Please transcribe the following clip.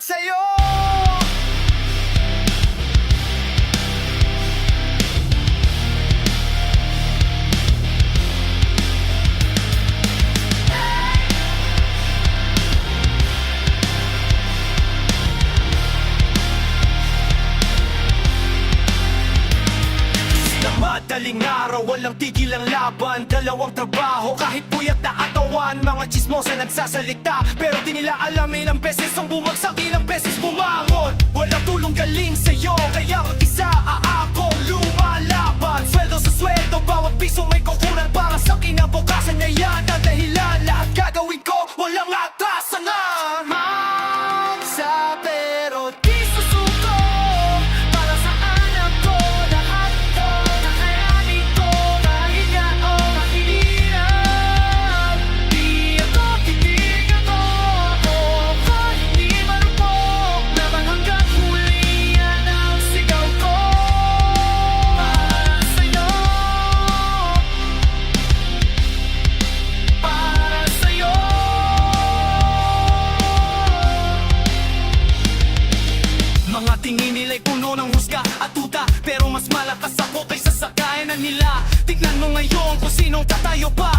sa'yo. Madaling araw, walang tigil ang laban. Dalawang trabaho, kahit puyat na katawan. Mga chismosa nagsasalita, pero di nila alam ilang beses ang bumagsak, ilang beses bumangon. Walang tulong galing sa'yo, kaya mag-isa ako lumalaban. Sweldo sa sweldo, bawat piso may kukunan. Para sa kinabukasan niya yan ang dahilan. Lahat gagawin ko, walang atasangan. Magsa pero di susuko. Para sa anak ko, lahat to kakayanin ko. Kahit nga o mahirap, di ako titigil ko. Kahit di marupok, laban hanggang huli, yan ang sigaw ko. Para sa'yo, para sa'yo. Mga tingin nila'y puno ng husga at tuta, pero mas malakas ako kaysa sa kaya nila. Tignan mo ngayon kung sinong tatayo pa.